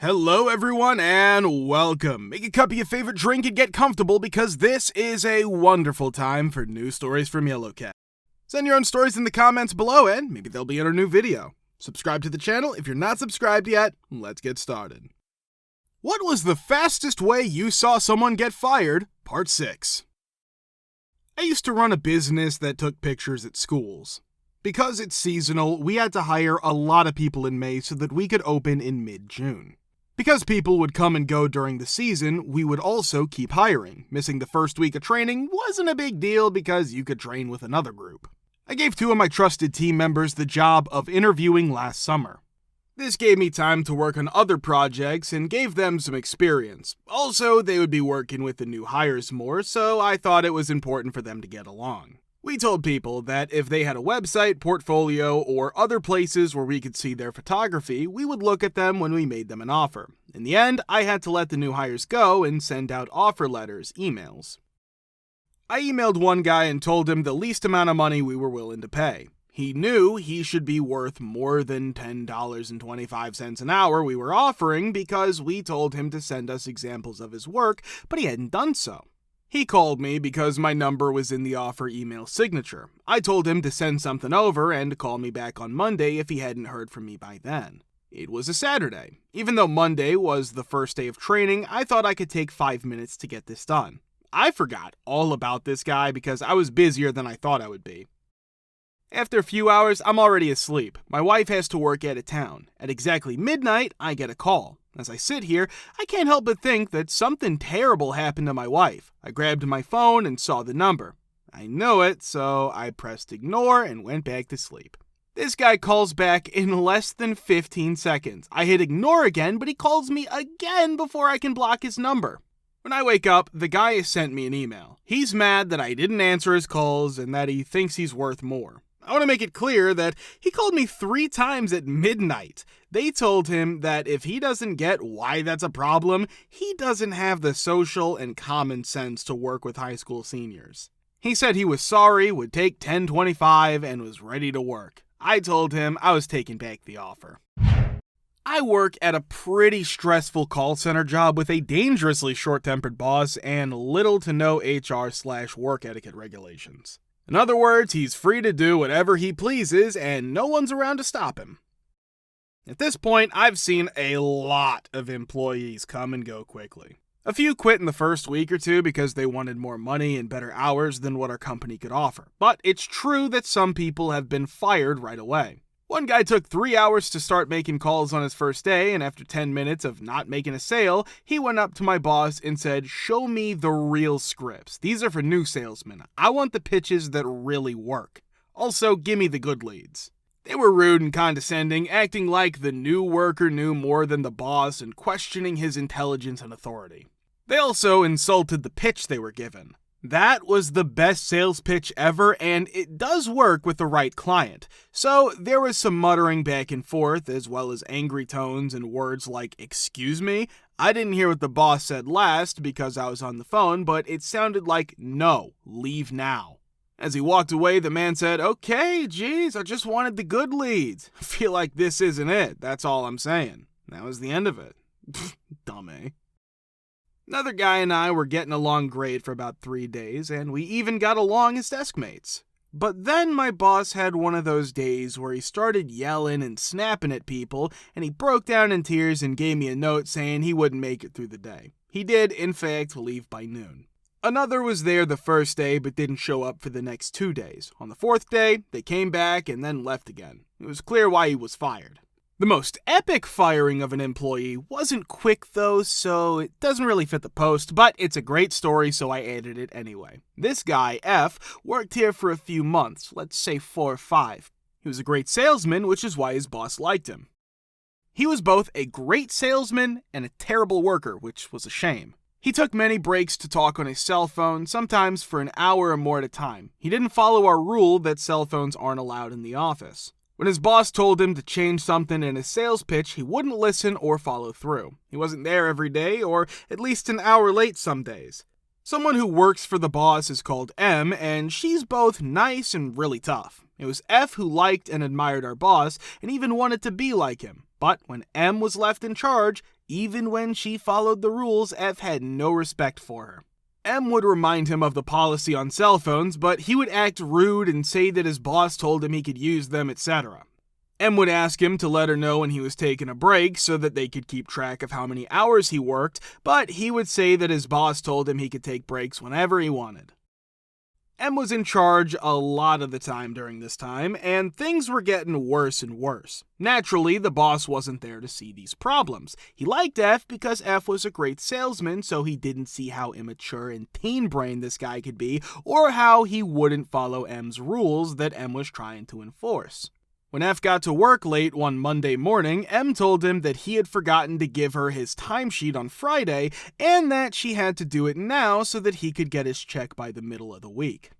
Hello everyone and welcome. Make a cup of your favorite drink and get comfortable because this is a wonderful time for news stories from Yellowcat. Send your own stories in the comments below and maybe they'll be in our new video. Subscribe to the channel if you're not subscribed yet. Let's get started. What was the fastest way you saw someone get fired? Part 6. I used to run a business that took pictures at schools. Because it's seasonal, we had to hire a lot of people in May so that we could open in mid-June. Because people would come and go during the season, we would also keep hiring. Missing the first week of training wasn't a big deal because you could train with another group. I gave 2 of my trusted team members the job of interviewing last summer. This gave me time to work on other projects and gave them some experience. Also, they would be working with the new hires more, so I thought it was important for them to get along. We told people that if they had a website, portfolio, or other places where we could see their photography, we would look at them when we made them an offer. In the end, I had to let the new hires go and send out offer letters, emails. I emailed one guy and told him the least amount of money we were willing to pay. He knew he should be worth more than $10.25 an hour we were offering because we told him to send us examples of his work, but he hadn't done so. He called me because my number was in the offer email signature. I told him to send something over and call me back on Monday if he hadn't heard from me by then. It was a Saturday. Even though Monday was the first day of training, I thought I could take 5 minutes to get this done. I forgot all about this guy because I was busier than I thought I would be. After a few hours, I'm already asleep. My wife has to work out of town. At exactly midnight, I get a call. As I sit here, I can't help but think that something terrible happened to my wife. I grabbed my phone and saw the number. I know it, so I pressed ignore and went back to sleep. This guy calls back in less than 15 seconds. I hit ignore again, but he calls me again before I can block his number. When I wake up, the guy has sent me an email. He's mad that I didn't answer his calls and that he thinks he's worth more. I want to make it clear that he called me 3 times at midnight. They told him that if he doesn't get why that's a problem, he doesn't have the social and common sense to work with high school seniors. He said he was sorry, would take $10.25, and was ready to work. I told him I was taking back the offer. I work at a pretty stressful call center job with a dangerously short-tempered boss and little to no HR/work etiquette regulations. In other words, he's free to do whatever he pleases and no one's around to stop him. At this point, I've seen a lot of employees come and go quickly. A few quit in the first week or two because they wanted more money and better hours than what our company could offer. But it's true that some people have been fired right away. One guy took 3 hours to start making calls on his first day, and after 10 minutes of not making a sale, he went up to my boss and said, "Show me the real scripts. These are for new salesmen. I want the pitches that really work. Also, give me the good leads." They were rude and condescending, acting like the new worker knew more than the boss and questioning his intelligence and authority. They also insulted the pitch they were given. That was the best sales pitch ever, and it does work with the right client. So there was some muttering back and forth, as well as angry tones and words like, "Excuse me?" I didn't hear what the boss said last because I was on the phone, but it sounded like, "No, leave now." As he walked away, the man said, "Okay, geez, I just wanted the good leads. I feel like this isn't it, that's all I'm saying." That was the end of it. Dumb, eh? Another guy and I were getting along great for about 3 days, and we even got along as desk mates. But then my boss had one of those days where he started yelling and snapping at people, and he broke down in tears and gave me a note saying he wouldn't make it through the day. He did, in fact, leave by noon. Another was there the first day but didn't show up for the next 2 days. On the 4th day, they came back and then left again. It was clear why he was fired. The most epic firing of an employee wasn't quick though, so it doesn't really fit the post, but it's a great story, so I added it anyway. This guy, F, worked here for a few months, let's say 4 or 5. He was a great salesman, which is why his boss liked him. He was both a great salesman and a terrible worker, which was a shame. He took many breaks to talk on his cell phone, sometimes for an hour or more at a time. He didn't follow our rule that cell phones aren't allowed in the office. When his boss told him to change something in his sales pitch, he wouldn't listen or follow through. He wasn't there every day, or at least an hour late some days. Someone who works for the boss is called M, and she's both nice and really tough. It was F who liked and admired our boss, and even wanted to be like him. But when M was left in charge, Even when she followed the rules, F had no respect for her. M would remind him of the policy on cell phones, but he would act rude and say that his boss told him he could use them, etc. M would ask him to let her know when he was taking a break so that they could keep track of how many hours he worked, but he would say that his boss told him he could take breaks whenever he wanted. M was in charge a lot of the time during this time, and things were getting worse and worse. Naturally, the boss wasn't there to see these problems. He liked F because F was a great salesman, so he didn't see how immature and teen-brained this guy could be, or how he wouldn't follow M's rules that M was trying to enforce. When F got to work late one Monday morning, M told him that he had forgotten to give her his timesheet on Friday and that she had to do it now so that he could get his check by the middle of the week.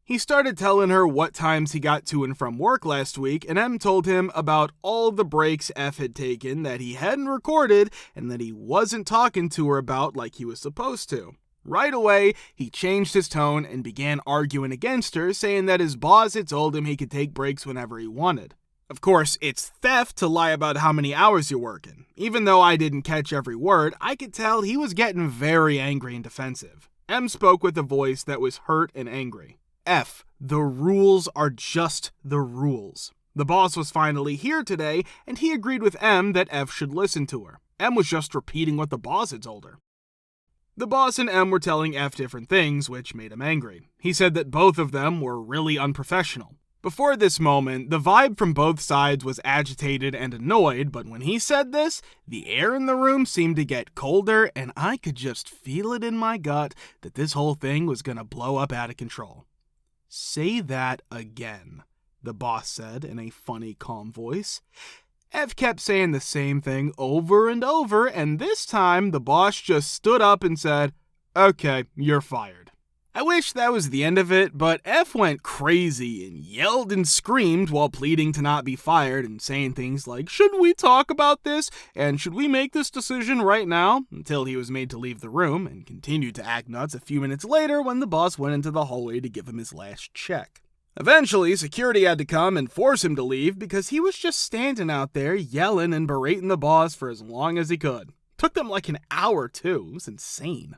He started telling her what times he got to and from work last week, and M told him about all the breaks F had taken that he hadn't recorded and that he wasn't talking to her about like he was supposed to. Right away, he changed his tone and began arguing against her, saying that his boss had told him he could take breaks whenever he wanted. Of course, it's theft to lie about how many hours you're working. Even though I didn't catch every word, I could tell he was getting very angry and defensive. M spoke with a voice that was hurt and angry. F, the rules are just the rules. The boss was finally here today, and he agreed with M that F should listen to her. M was just repeating what the boss had told her. The boss and M were telling F different things, which made him angry. He said that both of them were really unprofessional. Before this moment, the vibe from both sides was agitated and annoyed, but when he said this, the air in the room seemed to get colder, and I could just feel it in my gut that this whole thing was gonna blow up out of control. "Say that again," the boss said in a funny, calm voice. F kept saying the same thing over and over, and this time the boss just stood up and said, "Okay, you're fired." I wish that was the end of it, but F went crazy and yelled and screamed while pleading to not be fired and saying things like, "Should we talk about this? And should we make this decision right now?" until he was made to leave the room and continued to act nuts a few minutes later when the boss went into the hallway to give him his last check. Eventually, security had to come and force him to leave because he was just standing out there yelling and berating the boss for as long as he could. Took them like an hour too. It was insane.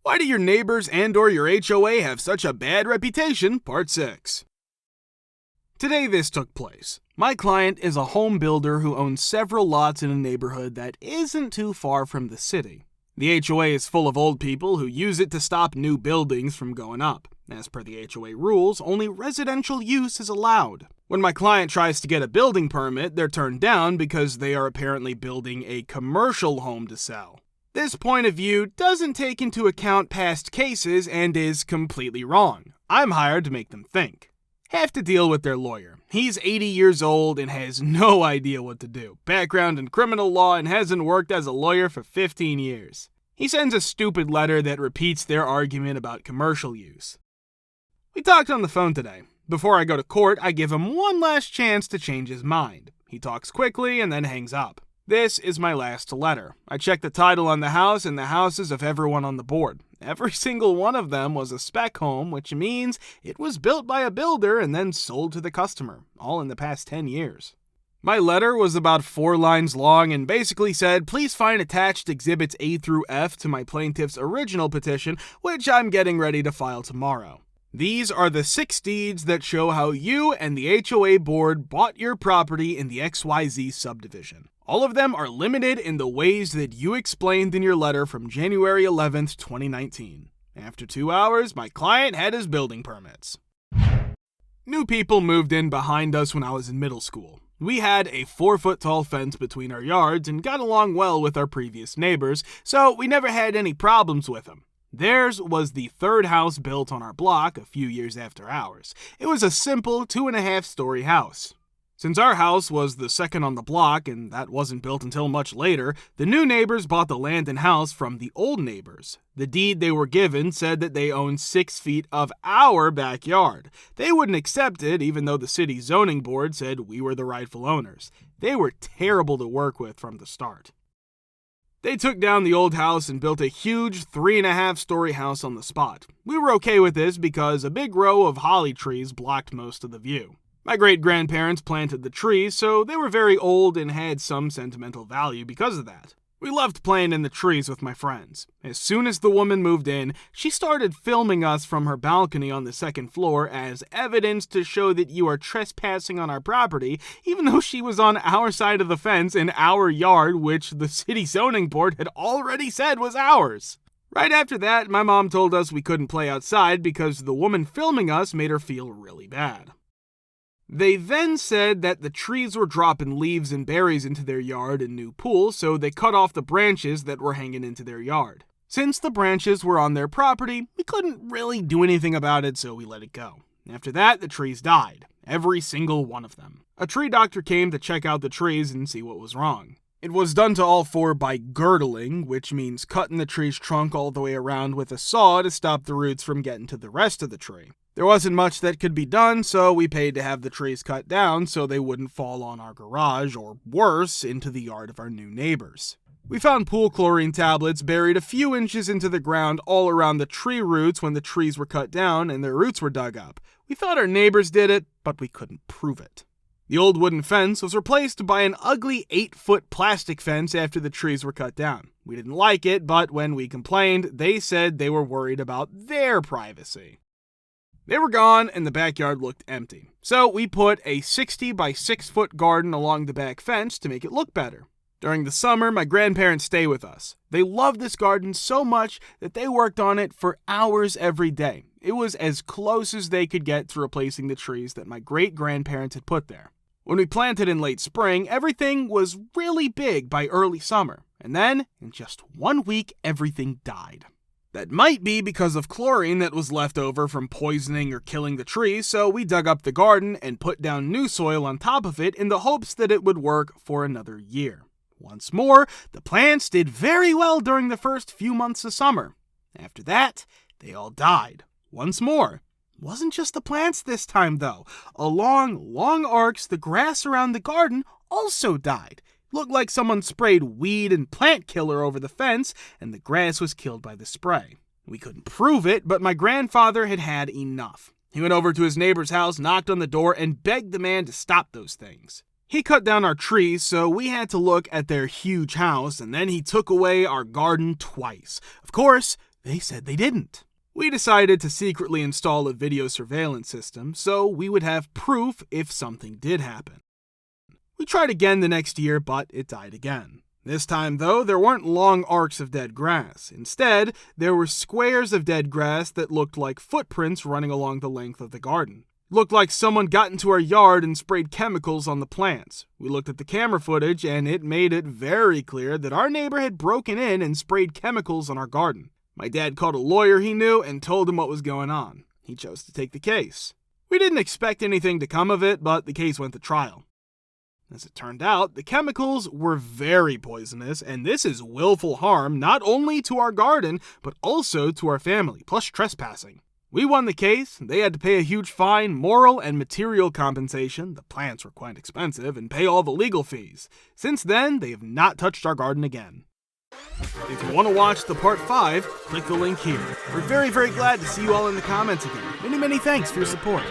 Why do your neighbors and/or your HOA have such a bad reputation? Part 6. Today this took place. My client is a home builder who owns several lots in a neighborhood that isn't too far from the city. The HOA is full of old people who use it to stop new buildings from going up. As per the HOA rules, only residential use is allowed. When my client tries to get a building permit, they're turned down because they are apparently building a commercial home to sell. This point of view doesn't take into account past cases and is completely wrong. I'm hired to make them think. Have to deal with their lawyer. He's 80 years old and has no idea what to do. Background in criminal law and hasn't worked as a lawyer for 15 years. He sends a stupid letter that repeats their argument about commercial use. We talked on the phone today. Before I go to court, I give him one last chance to change his mind. He talks quickly and then hangs up. This is my last letter. I checked the title on the house and the houses of everyone on the board. Every single one of them was a spec home, which means it was built by a builder and then sold to the customer, all in the past 10 years. My letter was about 4 lines long and basically said, please find attached exhibits A through F to my plaintiff's original petition, which I'm getting ready to file tomorrow. These are the 6 deeds that show how you and the HOA board bought your property in the XYZ subdivision. All of them are limited in the ways that you explained in your letter from January 11th, 2019. After 2 hours, my client had his building permits. New people moved in behind us when I was in middle school. We had a 4-foot-tall fence between our yards and got along well with our previous neighbors, so we never had any problems with them. Theirs was the 3rd house built on our block a few years after ours. It was a simple 2.5-story house. Since our house was the 2nd on the block and that wasn't built until much later, the new neighbors bought the land and house from the old neighbors. The deed they were given said that they owned 6 feet of our backyard. They wouldn't accept it even though the city zoning board said we were the rightful owners. They were terrible to work with from the start. They took down the old house and built a huge 3.5-story house on the spot. We were okay with this because a big row of holly trees blocked most of the view. My great-grandparents planted the trees, so they were very old and had some sentimental value because of that. We loved playing in the trees with my friends. As soon as the woman moved in, she started filming us from her balcony on the second floor as evidence to show that you are trespassing on our property, even though she was on our side of the fence in our yard, which the city zoning board had already said was ours. Right after that, my mom told us we couldn't play outside because the woman filming us made her feel really bad. They then said that the trees were dropping leaves and berries into their yard and new pool, so they cut off the branches that were hanging into their yard. Since the branches were on their property, we couldn't really do anything about it, so we let it go. After that, the trees died. Every single one of them. A tree doctor came to check out the trees and see what was wrong. It was done to all four by girdling, which means cutting the tree's trunk all the way around with a saw to stop the roots from getting to the rest of the tree. There wasn't much that could be done, so we paid to have the trees cut down so they wouldn't fall on our garage, or worse, into the yard of our new neighbors. We found pool chlorine tablets buried a few inches into the ground all around the tree roots when the trees were cut down and their roots were dug up. We thought our neighbors did it, but we couldn't prove it. The old wooden fence was replaced by an ugly 8-foot plastic fence after the trees were cut down. We didn't like it, but when we complained, they said they were worried about their privacy. They were gone and the backyard looked empty. So we put a 60 by 6-foot garden along the back fence to make it look better. During the summer, my grandparents stay with us. They loved this garden so much that they worked on it for hours every day. It was as close as they could get to replacing the trees that my great-grandparents had put there. When we planted in late spring, everything was really big by early summer. And then, in just 1 week, everything died. That might be because of chlorine that was left over from poisoning or killing the trees, so we dug up the garden and put down new soil on top of it in the hopes that it would work for another year. Once more, the plants did very well during the first few months of summer. After that, they all died. Once more. It wasn't just the plants this time, though. Along long arcs, the grass around the garden also died. Looked like someone sprayed weed and plant killer over the fence, and the grass was killed by the spray. We couldn't prove it, but my grandfather had had enough. He went over to his neighbor's house, knocked on the door, and begged the man to stop those things. He cut down our trees, so we had to look at their huge house, and then he took away our garden twice. Of course, they said they didn't. We decided to secretly install a video surveillance system, so we would have proof if something did happen. We tried again the next year, but it died again. This time, though, there weren't long arcs of dead grass. Instead, there were squares of dead grass that looked like footprints running along the length of the garden. It looked like someone got into our yard and sprayed chemicals on the plants. We looked at the camera footage, and it made it very clear that our neighbor had broken in and sprayed chemicals on our garden. My dad called a lawyer he knew and told him what was going on. He chose to take the case. We didn't expect anything to come of it, but the case went to trial. As it turned out, the chemicals were very poisonous, and this is willful harm not only to our garden, but also to our family, plus trespassing. We won the case, they had to pay a huge fine, moral and material compensation, the plants were quite expensive, and pay all the legal fees. Since then, they have not touched our garden again. If you want to watch the part 5, click the link here. We're very, very glad to see you all in the comments again. Many, many thanks for your support.